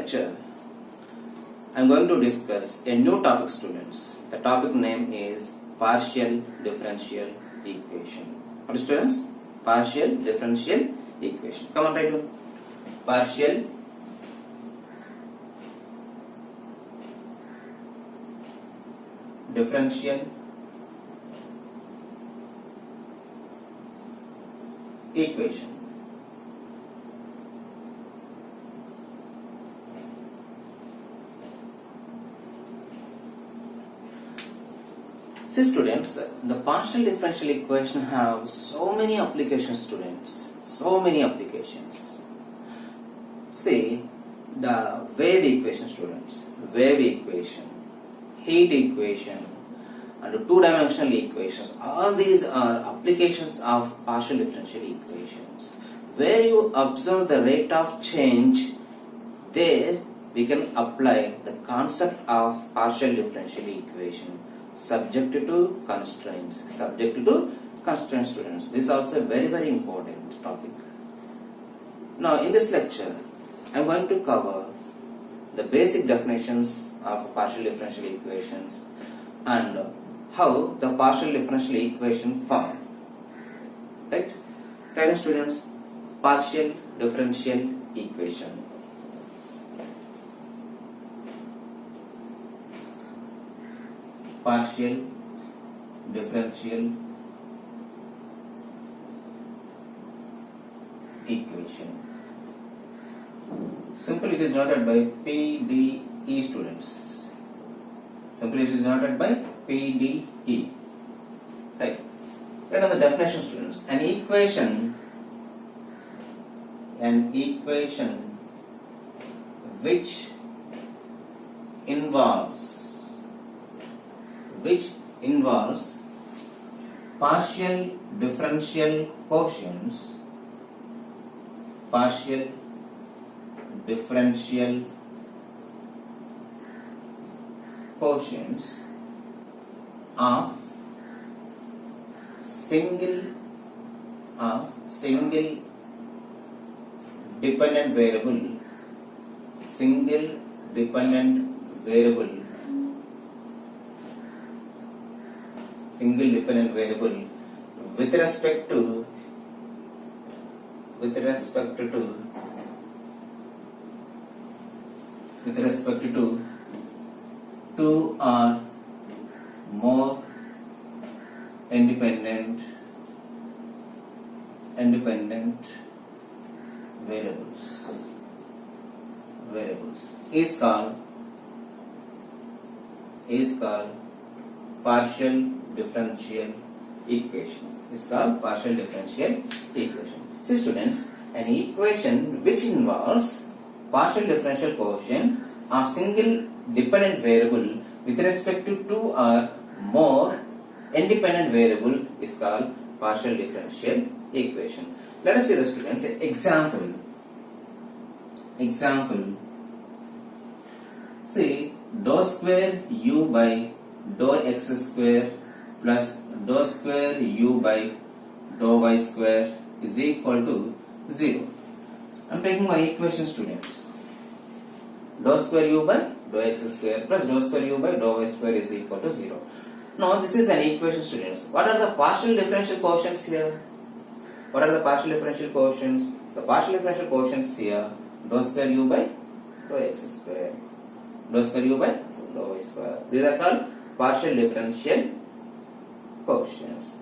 lecture, I am going to discuss a new topic, students. The topic name is partial differential equation. What is, students? Partial differential equation. Come on, write it. Partial differential equation. See, students, the partial differential equation have so many applications, students. So many applications. See, the wave equation, students. Wave equation, heat equation, and two-dimensional equations. All these are applications of partial differential equations. Where you observe the rate of change, there we can apply the concept of partial differential equation. Subject to constraints. Subject to constraints, students. This is also a very important topic. Now, in this lecture, I am going to cover the basic definitions of partial differential equations and how the partial differential equation form. Right? Tell students, partial differential equation. Partial differential equation. Simply it is noted by PDE, students. Simply it is noted by PDE. Right. Write down the definition, students. An equation which involves partial differential quotients, of single dependent variable, with respect to two or more independent variables is called partial differential equation. See, students, an equation which involves partial differential quotient of single dependent variable with respect to two or more independent variable is called partial differential equation. Let us see the students example. See, dou square u by dou x square plus dou square u by dou y square is equal to 0. I am taking my equation, students. Dou square u by dou x square plus dou square u by dou y square is equal to 0. Now, this is an equation, students. What are the partial differential quotients here? The partial differential quotients here, dou square u by dou x square, dou square u by dou y square. These are called partial differential quotients.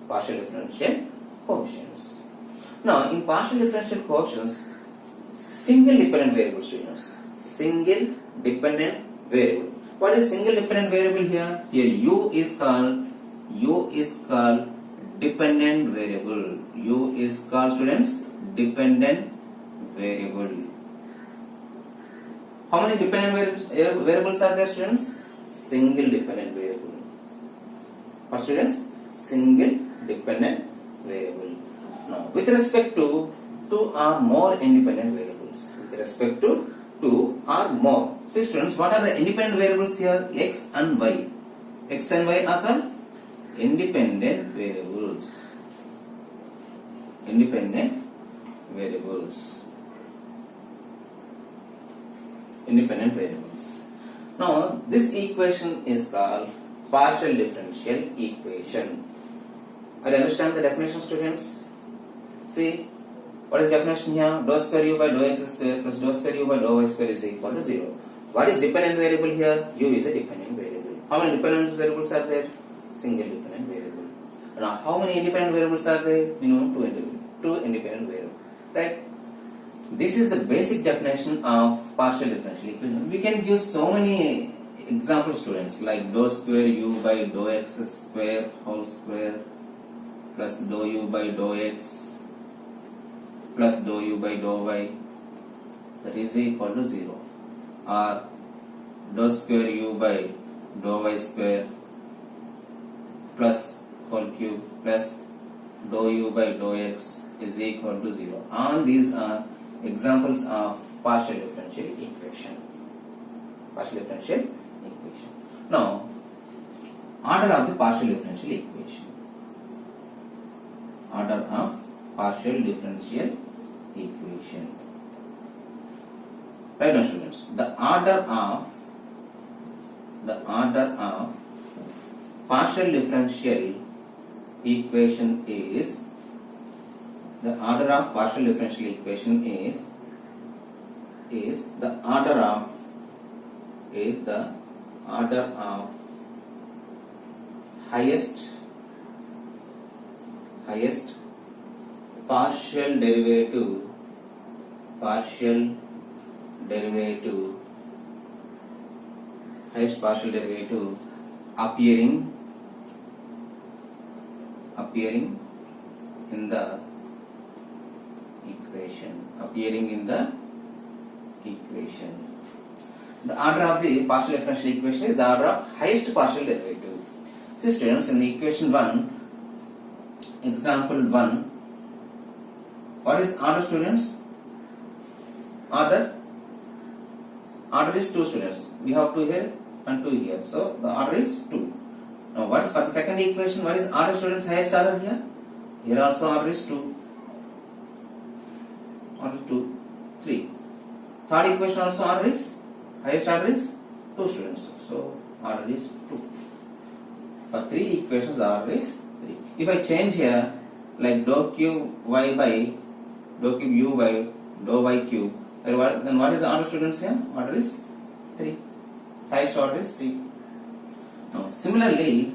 Now, in partial differential quotients, single dependent variable, students. Single dependent variable. What is single dependent variable here? Here u is called dependent variable. U is called, students, dependent variable. How many dependent variables are there, students? Single dependent variable. What, students? Single dependent variable. Now, with respect to two or more independent variables. See, students, what are the independent variables here? X and Y. X and Y are called independent variables. independent variables. Now this equation is called partial differential equation. Are you understand the definition, students? See, what is definition here? Dou square u by dou x square plus dou square u by dou y square is equal to 0. What is dependent variable here? U is a dependent variable. How many dependent variables are there? Single dependent variable. Now how many independent variables are there? Minimum two independent variables. Right? This is the basic definition of partial differential equation. We can give so many example, students, like dou square u by dou x square whole square plus dou u by dou x plus dou u by dou y, that is equal to 0, or dou square u by dou y square plus whole cube plus dou u by dou x is equal to 0. All these are examples of partial differential equation. Partial differential equation. Now, order of the partial differential equation. Order of partial differential equation. Right now, students, the order of partial differential equation is the order of highest partial derivative appearing in the equation. The order of the partial differential equation is the order of highest partial derivative. See, students, in the equation 1, example 1, what is order, students? Order is 2, students. We have 2 here and 2 here. So the order is 2. Now what is for the second equation? What is order, students? Highest order here? Here also order is 2. Order 2, 3. Third equation also order is, highest order is 2, students. So order is 2. For 3 equations order is 3. If I change here, like dou cube y by dou cube u by dou y cube, then what is the order, students, here? Order is 3. Highest order is 3. Now similarly,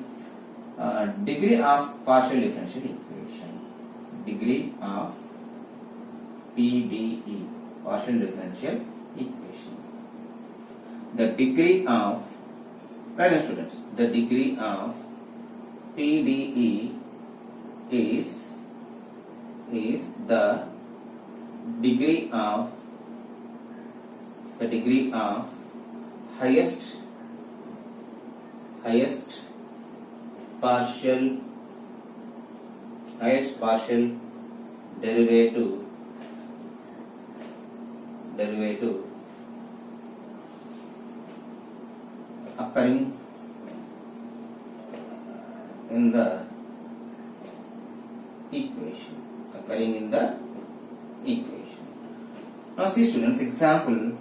degree of partial differential equation. Degree of PDE, partial differential equation. The degree of, right now, students, the degree of PDE is the degree of highest partial derivative occurring in the equation. Now see, students, example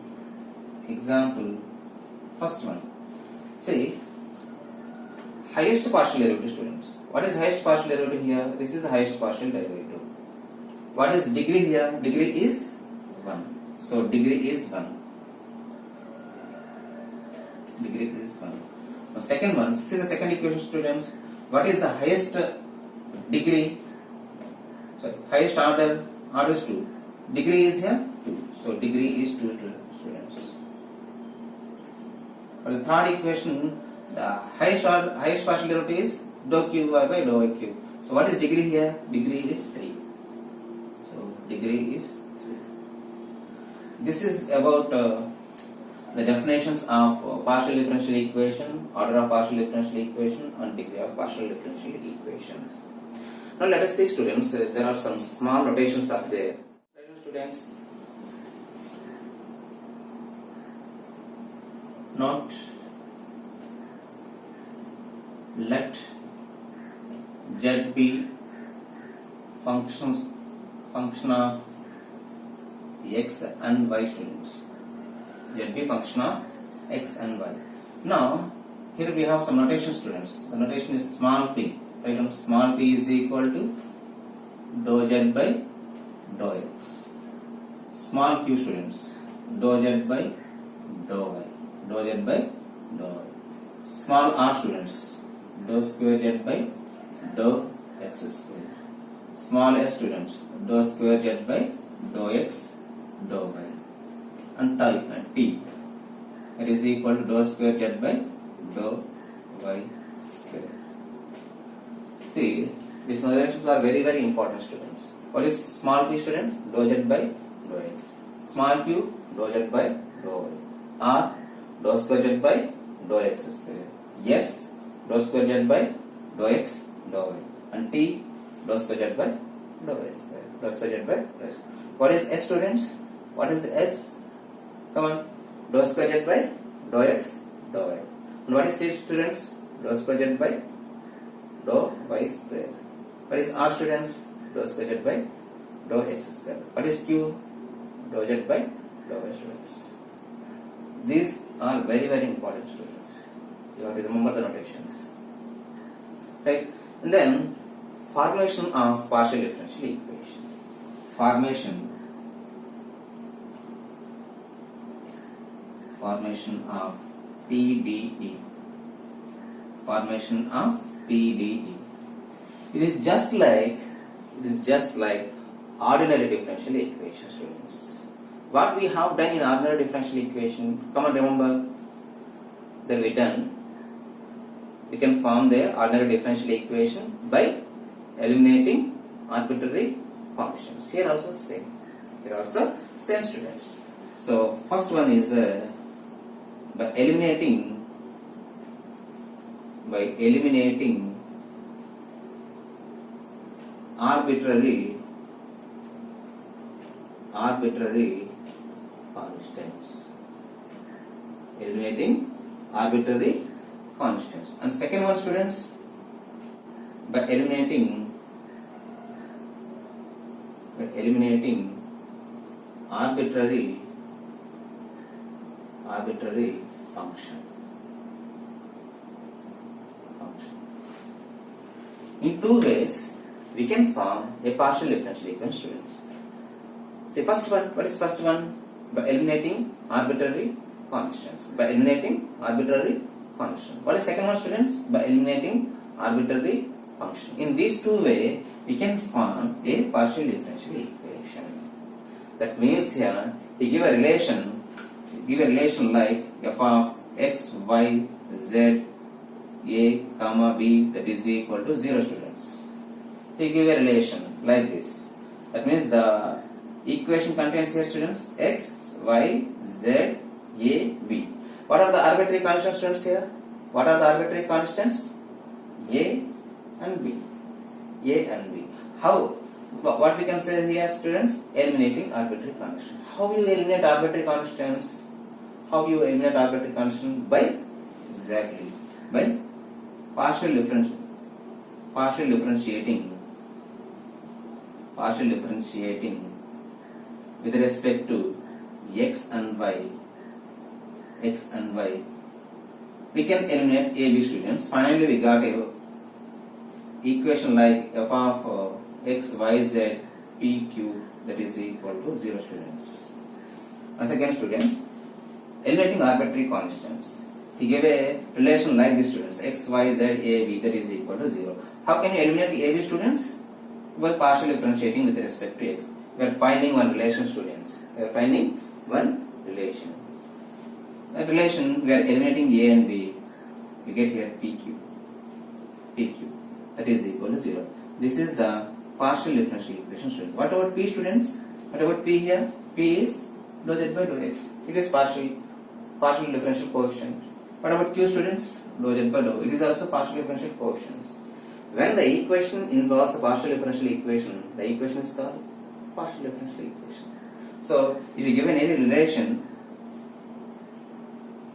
first one. Say highest partial derivative, students. What is highest partial derivative here? This is the highest partial derivative. What is degree here? Degree is 1. So degree is 1. Now second one, see the second equation, students. What is the highest degree? Sorry, highest order is 2. Degree is here 2. So degree is 2, students. For the third equation, the highest partial derivative is dou cube y by dou y cube. So what is degree here? Degree is 3. So degree is 3. This is about the definitions of partial differential equation, order of partial differential equation, and degree of partial differential equations. Now let us see, students, there are some small notations up there. Students, note, let Z be function of x and y, students. ZB function of x and y. Now here we have some notation, students. The notation is small p. Right? Small p is equal to dou z by dou x. Small q, students. Dou z by dou y. Dou z by dou y. Small r, students. Dou square z by dou x square. Small s, students. Dou square z by dou x dou y. And t, it is equal to dou square z by dou y square. See, these notations are very, very important, students. What is small p, students? Dou z by dou x. Small q, dou z by dou y. R, dou square z by dou x square. S, dou square z by dou x dou y. And t, dou square z by dou y square. Dou square z by dou y square. What is s, students? What is s? Come on. Dou square z by dou x dou y. And what is t, students? Dou square z by dou y square. What is r, students? Dou square z by dou x square. What is q? Dou z by dou y, students. These are very, very important, students. You have to remember the notations. Right? And then formation of partial differential equation. Formation of PDE. Formation of PDE. It is just like ordinary differential equation, students. What we have done in ordinary differential equation, come on, remember that we can form the ordinary differential equation by eliminating arbitrary functions. Here also same. Students. So first one is by eliminating arbitrary constants. Eliminating arbitrary constants. And second one, students, by eliminating arbitrary function. In two ways we can form a partial differential equation, students. See, first one, what is first one? By eliminating arbitrary constants. What is second one, students? By eliminating arbitrary function. In these two ways we can form a partial differential equation. That means here we give a relation like f of x, y, z, a, comma, b, that is equal to 0, students. We give a relation like this. That means the equation contains here, students, x, y, z, a, b. What are the arbitrary constants, students, here? What are the arbitrary constants? A and b. How? What we can say here, students? Eliminating arbitrary constants. How you eliminate arbitrary constants? By partial differentiating with respect to x and y. We can eliminate a, b, students. Finally we got a equation like f of x, y, z, p, q, that is equal to 0, students. Once again, students, eliminating arbitrary constants. He gave a relation like this, students, x, y, z, a, b, that is equal to 0. How can you eliminate a, b, students? By partially differentiating with respect to x. We are finding one relation, students. That relation, we are eliminating a and b. We get here pq. That is equal to 0. This is the partial differential equation, students. What about p, students? What about p here? P is dou z by dou x. It is partial differential coefficient. What about q, students? Dou z by dou. It is also partial differential coefficients. When the equation involves a partial differential equation, the equation is called partial differential equation. So, if you given any relation,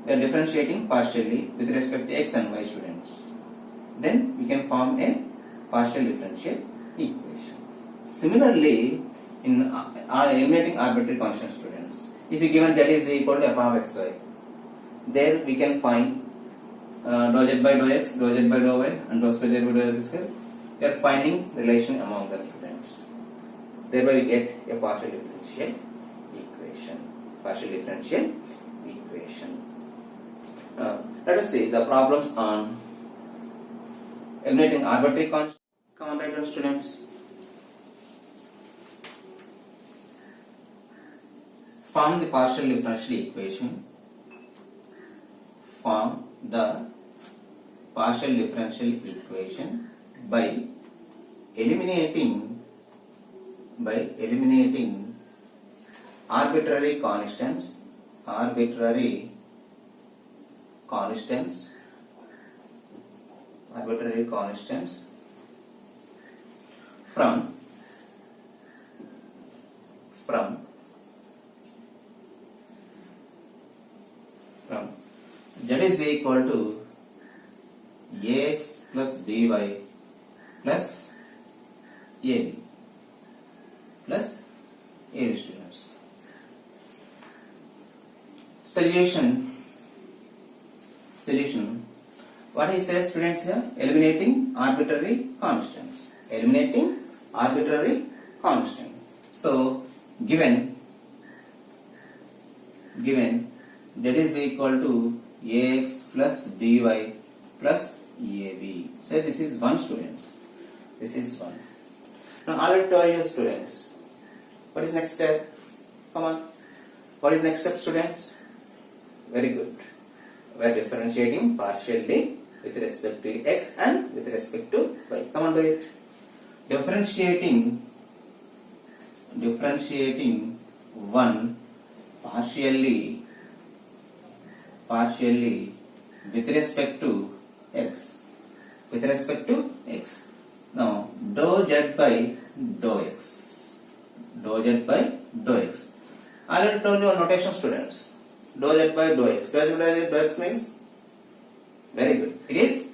we are differentiating partially with respect to x and y, students. Then we can form a partial differential equation. Similarly, in eliminating arbitrary constant, students, if you given z is equal to f of xy, there we can find dou z by dou x, dou z by dou y, and dou square z by dou x square. We are finding relation among them, students. Thereby we get a partial differential equation. Partial differential equation. Let us see the problems on eliminating arbitrary constant. Come on, write down, students. Form the partial differential equation. Form the partial differential equation by eliminating arbitrary constants from z is equal to ax plus by plus ab students. Solution. What he says, students, here? Eliminating arbitrary constants. So, given z is equal to ax plus by plus ab. So this is one, students. This is one. Now I will tell you, students, what is next step? Come on. What is next step, students? Very good. We are differentiating partially with respect to x and with respect to y. Come on, do it. Differentiating one partially with respect to x. Now dou z by dou x. I will tell you a notation, students. Dou z by dou x. Dou x means, very good, it is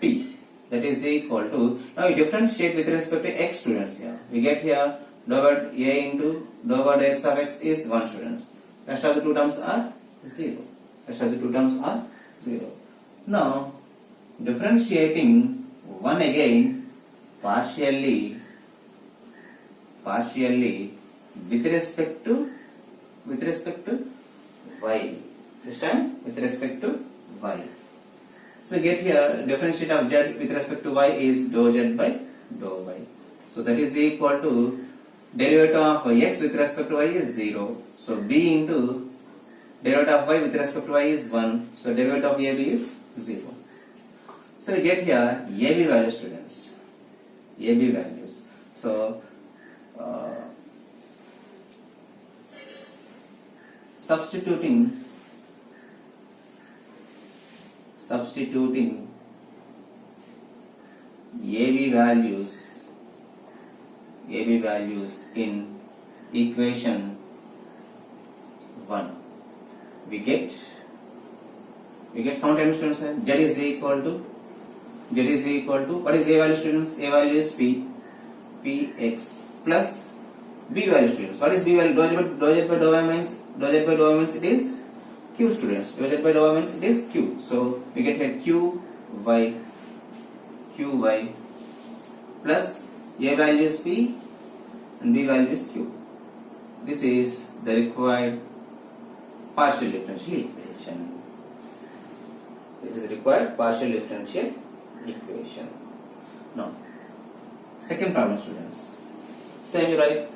p. That is equal to, now we differentiate with respect to x, students. Here we get here dou by a into dou by x of x is 1, students. Rest of the two terms are 0. Now differentiating one again partially with respect to y. This time with respect to y. So we get here differentiate of z with respect to y is dou z by dou y. So that is equal to derivative of x with respect to y is 0. So b into derivative of y with respect to y is 1. So derivative of ab is 0. So we get here ab values, students. AB values. So substituting AB values in equation 1, we get how many students? Z is equal to what is A value, students? A value is px plus B value, students. What is B value? Dou z by dou y means it is q, students. Dou z by dou y means it is q. So we get here qy plus A value is p and B value is q. This is the required partial differential equation. Now, second problem, students. Same you write.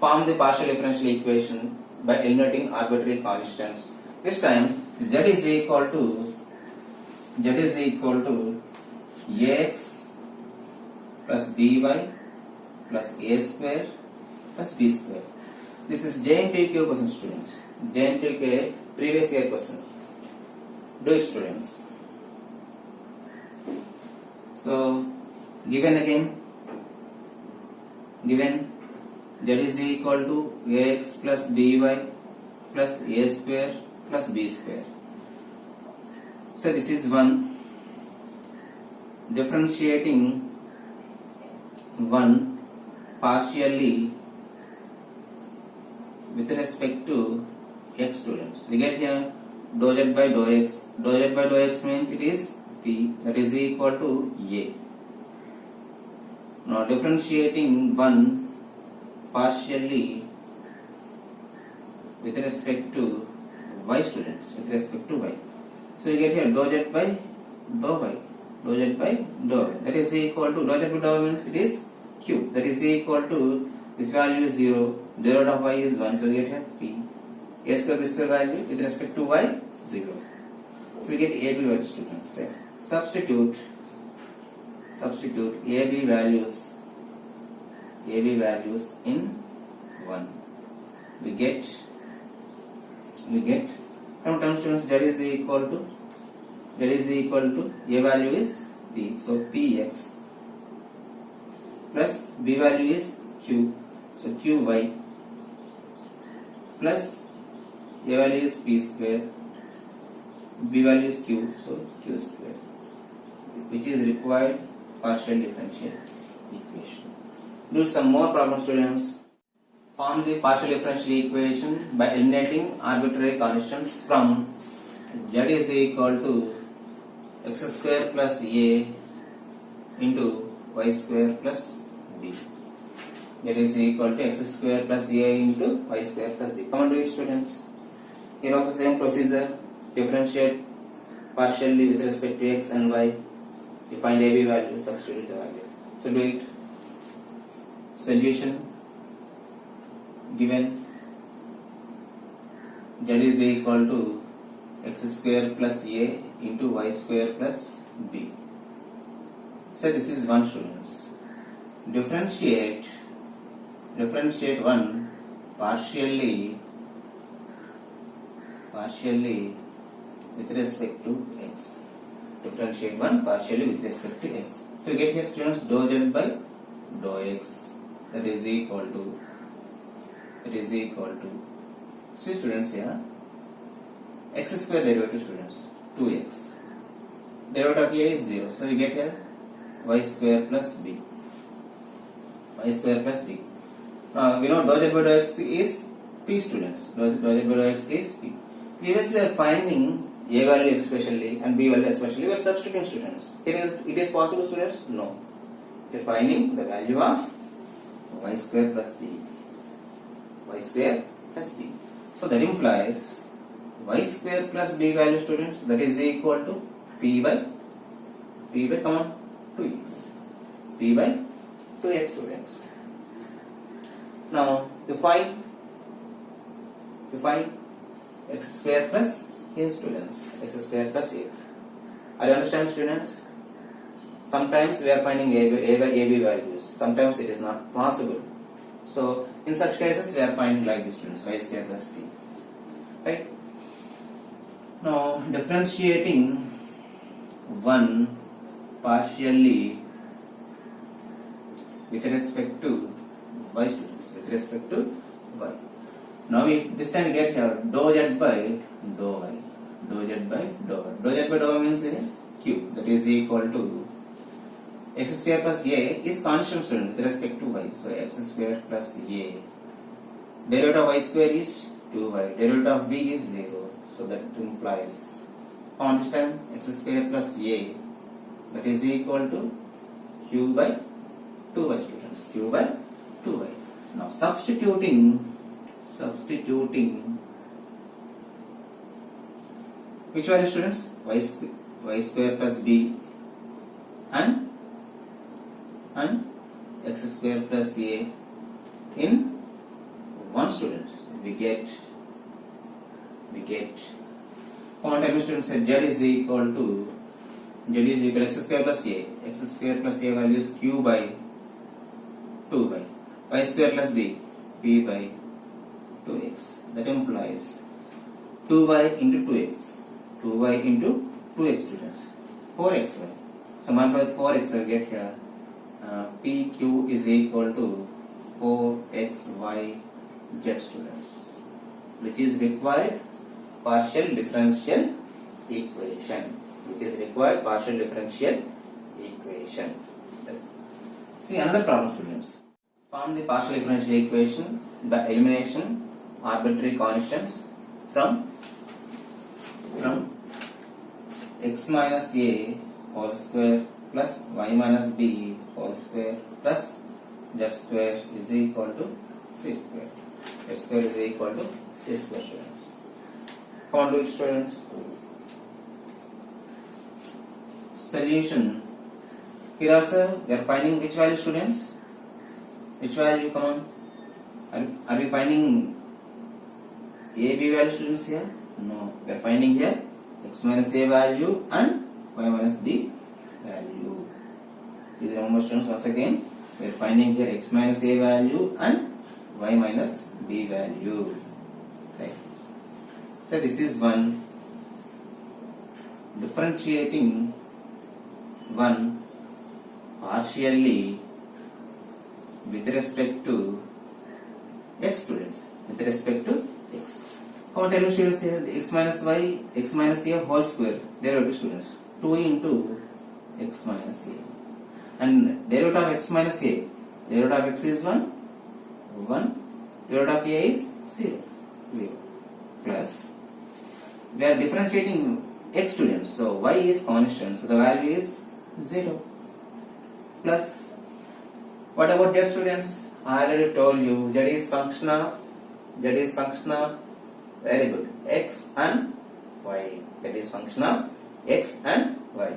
Form the partial differential equation by eliminating arbitrary constants. This time z is equal to ax plus by plus a square plus b square. This is J&K questions, students. J&K previous year questions. Do it, students. So given z is equal to ax plus by plus a square plus b square. So this is one. Differentiating one partially with respect to x students. We get here dou z by dou x. Dou z by dou x means it is p, that is equal to a. Now differentiating one partially with respect to y students, with respect to y. So we get here dou z by dou y, dou z by dou y, that is equal to, dou z by dou y means it is q, that is equal to, this value is 0, derivative of y is 1, so we get here p, a square b square value with respect to y 0. So we get ab value students. Substitute ab values in 1. We get from term students, z is equal to a value is p, so px plus b value is q, so qy plus a value is p square, b value is q, so q square, which is required partial differential equation. Do some more problems, students. Form the partial differential equation by eliminating arbitrary constants from z is equal to x square plus a into y square plus b. Z is equal to x square plus a into y square plus b. Come on, do it, students. Here also same procedure. Differentiate partially with respect to x and y. To find ab value, substitute the value. So do it. Solution given z is equal to x square plus a into y square plus b. So this is one, students. Differentiate one partially with respect to x. Differentiate one partially with respect to x. So get here, students, dou z by dou x, that is equal to, see, students, here x square derivative, students, 2x, derivative of a is 0, so we get here y square plus b. We know dou z by dou x is p, students. Dou z by dou x is p. Previously we are finding a value especially and b value especially, we are substituting, students. It is possible, students? No. We are finding the value of y square plus b. So that implies y square plus b value, students, that is equal to p by 2x. P by 2x, students. Now you find x square plus a, students. X square plus a. Are you understand, students? Sometimes we are finding ab values. Sometimes it is not possible. So in such cases we are finding like this, students, y square plus b. Right? Now differentiating one partially with respect to y, students, with respect to y. Now this time we get here dou z by dou y. Dou z by dou y. Dou z by dou y means q, that is equal to x square plus a is constant, student, with respect to y. So x square plus a. Derivative of y square is 2y. Derivative of b is 0. So that implies, on this time, x square plus a, that is equal to q by 2y, students. Q by 2y. Now substituting which value, students? Y square plus b and x square plus a in one, students. We get common term, students, z is equal to x square plus a. X square plus a value is q by 2y. Y square plus b, p by 2x. That implies 2y into 2x. 2y into 2x, students. 4xy. So multiply with 4x, I get here pq is equal to 4xy z, students, which is required partial differential equation. See another problem, students. Form the partial differential equation by elimination arbitrary constants from x minus a whole square plus y minus b whole square plus z square is equal to c square. Z square is equal to c square, students. Come on, do it, students. Solution. Here also we are finding which value, students? Which value? Come on. Are we finding a, b value, students, here? No. We are finding here x minus a value and y minus b value. Please remember, students, once again. We are finding here x minus a value and y minus b value. Right. So this is one. Differentiating one partially with respect to x, students, with respect to x. Come on, tell me, students, here x minus y, x minus a whole square derivative, students, 2 into x minus a, and derivative of x minus a, derivative of x is 1, derivative of a is 0, plus we are differentiating x, students, so y is constant, so the value is 0, plus what about z, students? I already told you z is function of very good, x and y. That is function of x and y.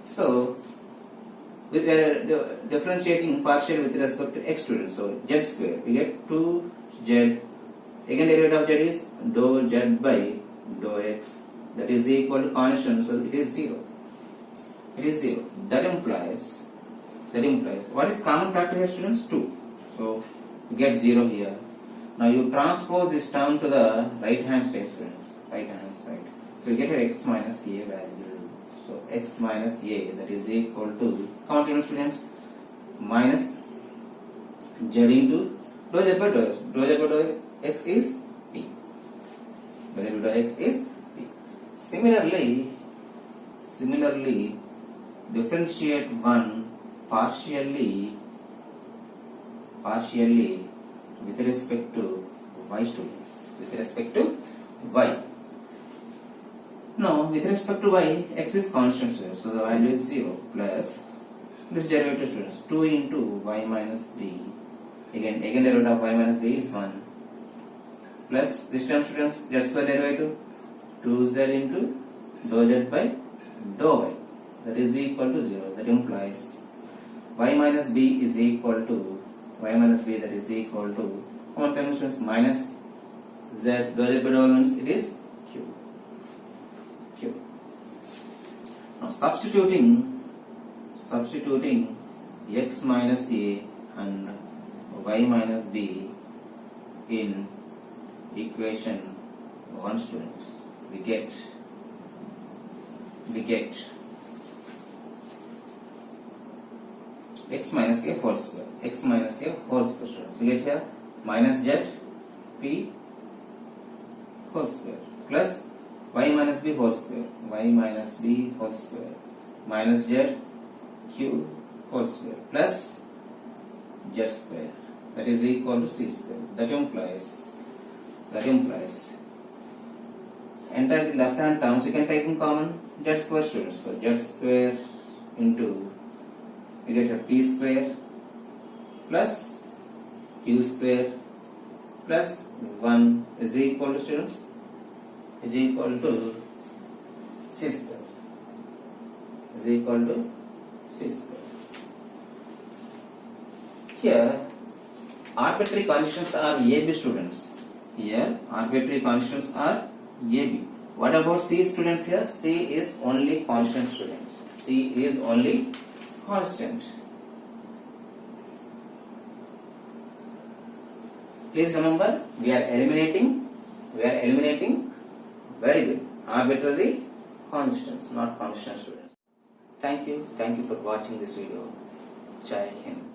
So we are differentiating partial with respect to x, students. So z square, we get 2z. Again, derivative of z is dou z by dou x. That is equal to constant, so it is 0. It is 0. That implies what is common factor here, students? 2. So you get 0 here. Now you transpose this term to the right hand side, students. Right hand side. So you get your x minus a value. So x minus a, that is equal to, count, students, minus z into dou z by dou x. Dou z by dou x is p. Dou z by dou x is p. Similarly, differentiate one partially with respect to y, students. With respect to y. Now, with respect to y, x is constant, students, so the value is 0, plus this derivative, students, 2 into y minus b. Again derivative of y minus b is 1, plus this term, students, z square derivative, 2z into dou z by dou y. That is equal to 0. That implies y minus b is equal to that is equal to, common term, students, minus z, dou z by dou y means it is q. Now substituting x minus a and y minus b in equation 1, students, we get x minus a whole square. X minus a whole square, students. We get here minus z p whole square plus y minus b whole square. Y minus b whole square minus z q whole square plus z square. That is equal to c square. That implies enter the left hand terms. You can take in common z square, students. So z square into, we get a p square plus q square plus 1 is equal to, students, is equal to c square. Is equal to c square. Here arbitrary constants are AB, students. Here arbitrary constants are AB. What about C, students? Here C is only constant, students. C is only constant. Please remember, we are eliminating very good arbitrary constants, not constant, students. Thank you for watching this video. Jai Hind.